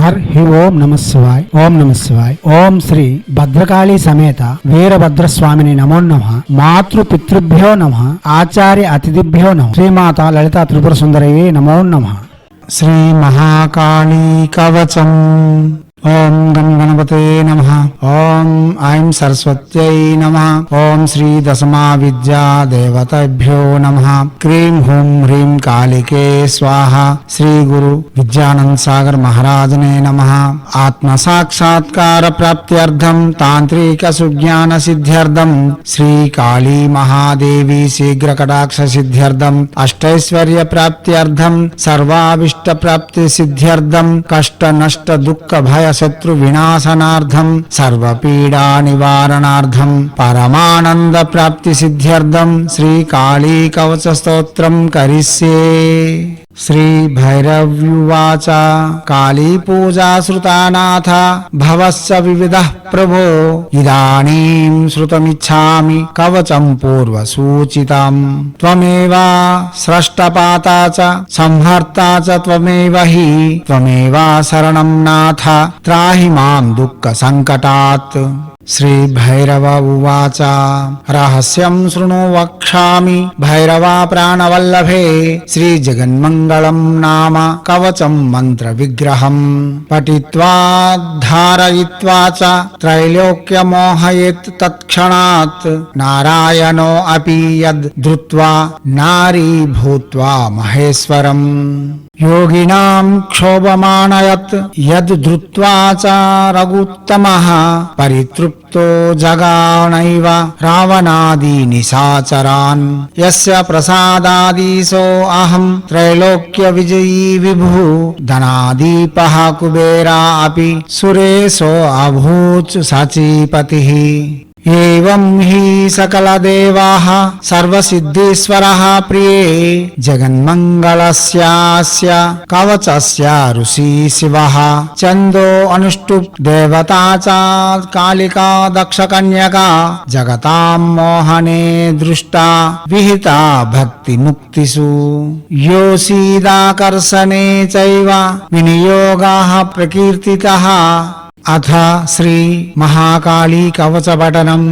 హి ఓం నమ శివాయ్. ఓం నమ శివాయ్. ఓం శ్రీ భద్రకాళీ సమేత వీరభద్రస్వామిని నమో నమః. మాతృ పితృభ్యో నమః. ఆచార్య అతిథిభ్యో నమః. శ్రీమాత లలితా త్రిపుర సుందరయే నమో నమః. శ్రీ మహాకాళీ కవచం. ఓం గం గణపతే నమః. ఓం ఐం సరస్వత్యై నమః. ఓం శ్రీ దశమా విద్యా దేవతాభ్యో నమః. క్రీం హూం హ్రీం కాళికే స్వాహ. శ్రీ గురు విద్యానంద సాగర్ మహారాజనే నమః. ఆత్మ సాక్షాత్కార ప్రాప్త్యర్థం తాంత్రిక సుజ్ఞాన సిద్ధ్యర్థం శ్రీ కాళీ మహాదేవి శీఘ్ర కటాక్ష సిద్ధ్యర్థం అష్టైశ్వర్య ప్రాప్త్యర్థం సర్వాభిష్ట ప్రాప్తి సిద్ధ్యర్థం కష్ట నష్ట దుఃఖ భయ శత్రు వినాశనార్థం సర్వపీడా నివారణార్థం పరమానంద ప్రాప్తి సిద్ధ్యర్థం శ్రీ కాళీ కవచ స్తోత్రం కరిష్యే. శ్రీ భైరవ్యువాచ కాళీ పూజా శ్రుతానాథ భవస్య వివిధః ప్రభో ఇదానీం శ్రుతమిచ్ఛామి కవచం పూర్వసూచితం. త్వమేవ స్రష్టపాతా చ సంహర్తా చ త్వమేవ హి త్వమేవ శరణం నాథ త్రాహి మాం దుఃఖ సంకటాత్. శ్రీ భైరవ ఉవాచ రహస్యం శృణు వక్ష్యామి భైరవా ప్రాణవల్లభే శ్రీ జగన్మంగళం నామ కవచం మంత్ర విగ్రహం పఠిత్వా ధారయిత్వా చ త్రైలోక్యమోహయేత్ తత్క్షణాత్ నారాయణో అపి యద్ ధృత్వా నారీ భూత్వా మహేశ్వరం. యోగినాం క్షోభమానయత్ యద్ ధృత్వా చ రఘుత్తమః పరితృప్తో జగానైవ రావణాది నిశాచరాన్. యస్య ప్రసాదాదీశో అహం త్రైలోక్య విజయీ విభు ధనాదీపః కుబేరా అపి సురేశో అభూత్ సచీపతిః. ఏవం హి సకల దేవాః సర్వసిద్ధీశ్వరః ప్రియే జగన్మంగళస్యాస్య కవచస్య ఋషి శివః చందో అనుష్టుప్ దేవతా చ కాళికా దక్షకన్యకా జగతాం మోహనే దృష్టా విహితా భక్తి ముక్తిషు యోసీదాకర్షణే చైవ వినియోగాః ప్రకీర్తితః. అథ శ్రీ మహాకాళీ కవచ పఠనం.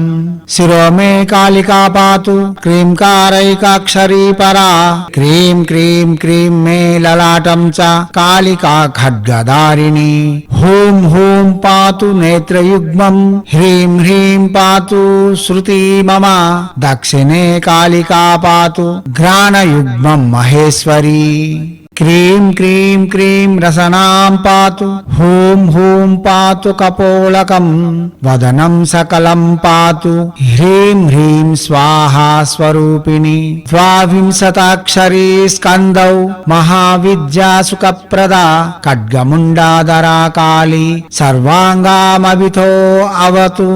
శిరో మే కాళికా పాతు క్రీంకారైకాక్షరీ పరా క్రీం క్రీం క్రీం మే లలాటం చ కాళికా ఖడ్గదారిణి. హూం హూం పాతు నేత్రయుగ్మం హ్రీం హ్రీం పాతు శృతి మమ దక్షిణే కాళికా పాతు ఘ్రాణయుగ్మం మహేశ్వరీ. క్రీం క్రీం క్రీం రసనాం పాతు హూం హూం పాతు కపోలకం వదనం సకలం పాతు హ్రీం హ్రీం స్వాహా స్వరూపిణి. ద్వావింశతాక్షరీ స్కందౌ మహావిద్యా సుఖప్రదా ఖడ్గముండాధరా కాళీ సర్వాంగామభితో అవతు.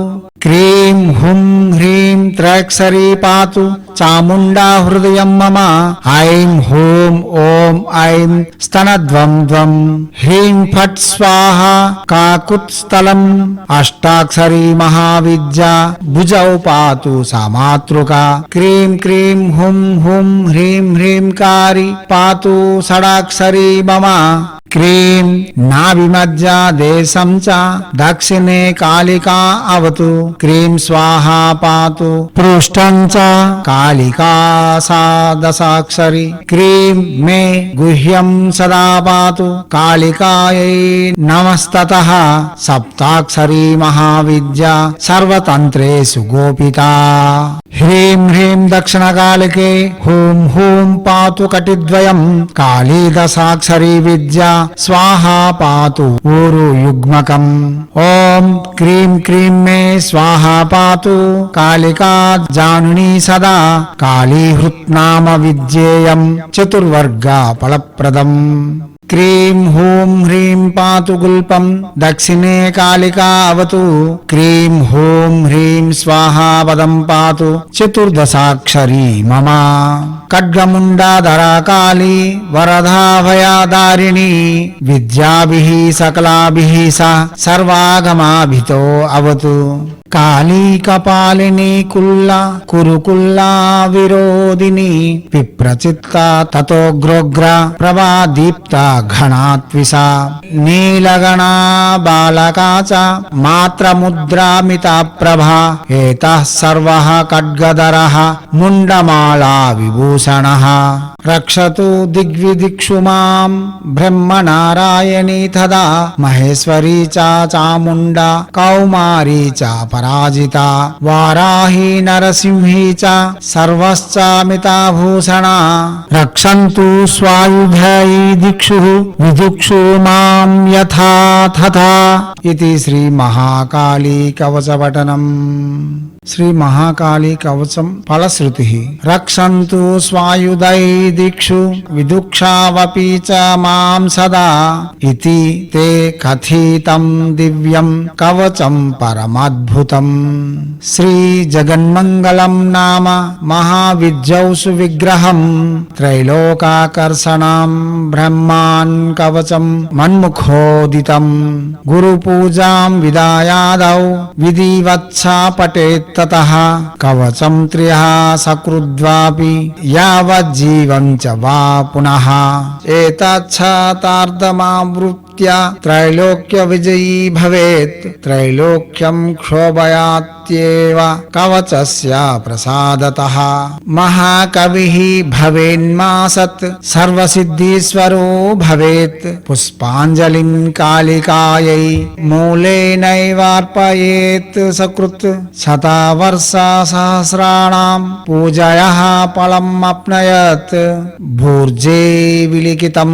క్రీం హుం హ్రీం త్రయక్షరీ పాతు చాముండా హృదయం మమ. ఐం హూం ఓం ఐం స్తనద్వం ద్వం హ్రీం ఫట్ స్వాహ కాకుత్ స్థలం. అష్టాక్షరీ మహావిద్యా భుజౌ పాతు సమాతృక. క్రీం క్రీం హుం హుం హ్రీం హ్రీం కారి పాతు షడాక్షరీ మమ. క్రీం నాభిమధ్య దేశం చ దక్షిణే కాళికా అవతు. క్రీం స్వాహా పాతు పృష్టం చ కాళికా దశాక్షరి. క్రీం మే గుహ్యం సదా పాతు కాళికాయై నమస్తతః. సప్తాక్షరీ మహావిద్యా సర్వతంత్రేషు గోపితా. హ్రీం హ్రీం దక్షిణకాళికే హూం హూం పాతు కటిద్వయం కాళీ దశాక్షరీ విద్యా స్వాహా పాతు ఊరు యుగ్మకం. ఓం క్రీం క్రీం మే స్వాహా పాతు కాళికా జానుని సదా. కాళీ హృత్నామ విద్యేయం చతుర్వర్గ ఫలప్రదం. క్రీం హూం హ్రీం పాతు గుల్పం దక్షిణే కాళికా అవతు. క్రీం హూం హ్రీం స్వాహా పదం పాతు చతుర్దశాక్షరీ మమ. ఖడ్గముండాధరా కాళీ వరదాభయాదారిణి. విద్యాభిః సకలాభిః స సర్వాగమాభితో అవతు. కాళీ కపాలిని కుల్ల కురుకుల్లా విరోధిని. విప్రచిత్త తతోగ్రోగ్ర ప్రభా దీప్త ఘనాత్విష. నీ నీలగణా బాలకా చ మాత్రముద్రామితా ప్రభా ఏతః సర్వః ఖడ్గధరః ముండమాలా విభూషణః రక్షతు దిగ్విదిక్షు మాం బ్రహ్మనారాయణీ తదా మహేశ్వరీ చ చాముండా కౌమారీ చ పరాజితా వారాహీ నరసింహీ చ సర్వశ్చామితాభూషణా రక్షन्तు స్వాయుధై దిక్షు విదుక్షు మాం యథా తథా ఇది శ్రీ మహాకాళీ కవచపఠనం. శ్రీ మహాకాళీ కవచం ఫలశ్రుతి రక్షन्तు స్వాయుధై దిక్షు విదుక్షావపి చ మాం సదా ఇతి తే కథితం దివ్యం కవచం పరమాద్భుతం. శ్రీ జగన్మంగళం నామ మహావిద్యౌసు విగ్రహం త్రైలోకాకర్షణం బ్రహ్మాన్ కవచం మన్ముఖోదితం గురు పూజాం విదాయాదౌ విధివత్స పఠేత్ తతః కవచం త్రియః సకృద్వాపి యావజ్జీవం చ వా పునః ఏతచ్ఛాతార్థమావృత్య త్రైలోక్య విజయీ భవేత్ త్రైలోక్యం క్షోభయాత్యేవ కవచస్య ప్రసాదతః మహాకవిః భవేన్మాసత్ సర్వసిద్ధీశ్వరో భవేత్ పుష్పాంజలిం కాళికాయై మూలేనైవార్పయేత్ సకృత్ శతవర్షసహస్రాణాం పూజయః ఫలం అప్నయత్ భూర్జే విలిఖితం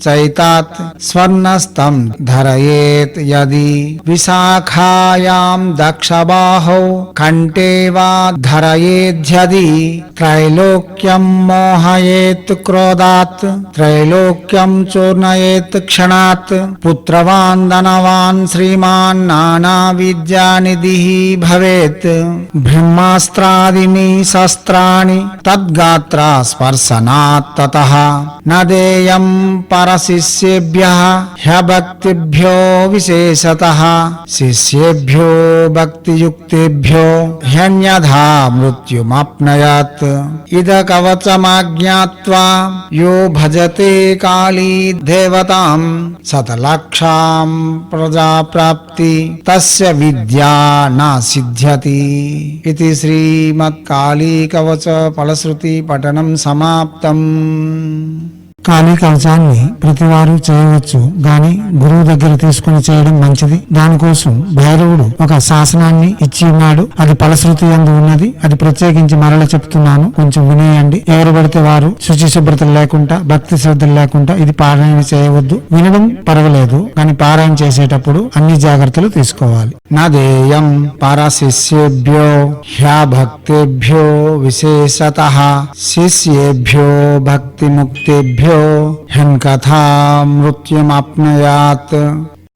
చైతాత్ స్వర్ణస్తం ధరయేత్ యది విశాఖాయాం దక్షబాహౌ కంఠే వా ధరయేద్యది త్రైలోక్యం మోహయేత్ క్రోధాత్ త్రైలోక్యం చూర్ణయేత్ క్షణాత్ పుత్రవాన్ ధనవాన్ శ్రీమాన్ నానా విద్యానిధిః భవేత్ బ్రహ్మాస్త్రాదీని శస్త్రాణి తద్గాత్ర స్పర్శనాత్ తతః నదేయం పరశిష్యేభ్యః హ్యభక్తిభ్యో విశేషతః శిష్యేభ్యో భక్తియుక్తేభ్యో హ్యన్యథా మృత్యుమాప్నయాత్ ఇద కవచమాజ్ఞాత్వా యో భజతే కాళీ దేవతాం శతలక్షాం ప్రజాప్రాప్తి తస్య విద్యా నా సిద్ధ్యతి. ఇది శ్రీమత్కాళీ కవచ ఫలశ్రుతి పఠనం సమాప్తం. కాళీ కవచాన్ని ప్రతివారు చేయవచ్చు, గాని గురువు దగ్గర తీసుకుని చేయడం మంచిది. దానికోసం భైరవుడు ఒక శాసనాన్ని ఇచ్చి ఉన్నాడు. అది ఫలశ్రుతి యందు ఉన్నది. అది ప్రత్యేకించి మరల చెప్తున్నాను, కొంచెం వినేయండి. ఎవరు పడితే వారు శుచి శుభ్రతలు లేకుండా, భక్తి శ్రద్ధలు లేకుండా ఇది పారాయణ చేయవద్దు. వినడం పర్వాలేదు, కానీ పారాయణ చేసేటప్పుడు అన్ని జాగ్రత్తలు తీసుకోవాలి. నదేయం పరశిష్యేభ్యో హ్యభక్తేభ్యో విశేషతః శిష్యేభ్యో భక్తిముక్తేభ్యో హ్యన్కథా మృత్యుమాప్నుయాత్.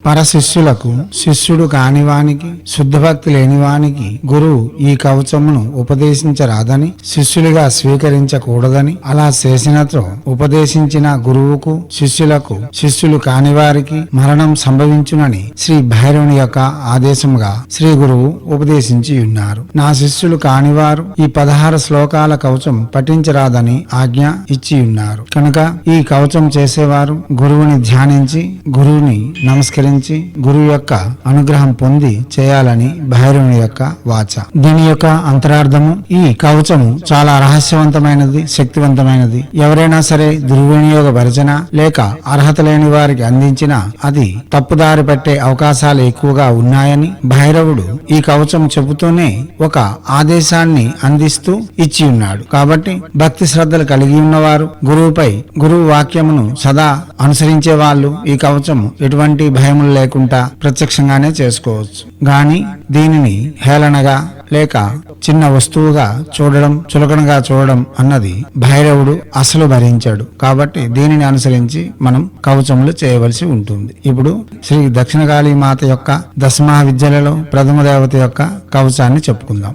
పరశిష్యులకు శిష్యుడు కానివానికి, శుద్ధభక్తి లేనివానికి గురువు ఈ కవచమును ఉపదేశించరాదని, శిష్యులుగా స్వీకరించకూడదని, అలా చేసినతో ఉపదేశించిన గురువుకు శిష్యులకు, శిష్యులు కానివారికి మరణం సంభవించునని శ్రీ భైరవుని యొక్క ఆదేశముగా శ్రీ గురువు ఉపదేశించి ఉన్నారు. నా శిష్యులు కానివారు ఈ 16 శ్లోకాల కవచం పఠించరాదని ఆజ్ఞ ఇచ్చి ఉన్నారు. కనుక ఈ కవచం చేసేవారు గురువుని ధ్యానించి, గురువుని నమస్కరించి, గురువు యొక్క అనుగ్రహం పొంది చేయాలని భైరవుని యొక్క వాచ. దీని యొక్క అంతరార్థము, ఈ కవచము చాలా రహస్యవంతమైనది, శక్తివంతమైనది. ఎవరైనా సరే దుర్వినియోగ భరచన లేక అర్హత లేని వారికి అందించినా అది తప్పుదారి పట్టే అవకాశాలు ఎక్కువగా ఉన్నాయని భైరవుడు ఈ కవచం చెబుతూనే ఒక ఆదేశాన్ని అందిస్తూ ఇచ్చి ఉన్నాడు. కాబట్టి భక్తి శ్రద్ధలు కలిగి ఉన్నవారు, గురువుపై గురువు వాక్యమును సదా అనుసరించే వాళ్ళు ఈ కవచము ఎటువంటి భయములు లేకుండా ప్రత్యక్షంగానే చేసుకోవచ్చు. గాని దీనిని హేళనగా లేక చిన్న వస్తువుగా చూడడం, చులకనగా చూడడం అన్నది భైరవుడు అసలు భరించాడు. కాబట్టి దీనిని అనుసరించి మనం కవచములు చేయవలసి ఉంటుంది. ఇప్పుడు శ్రీ దక్షిణకాళీ మాత యొక్క దశమహా విద్యలలో ప్రథమ దేవత యొక్క కవచాన్ని చెప్పుకుందాం.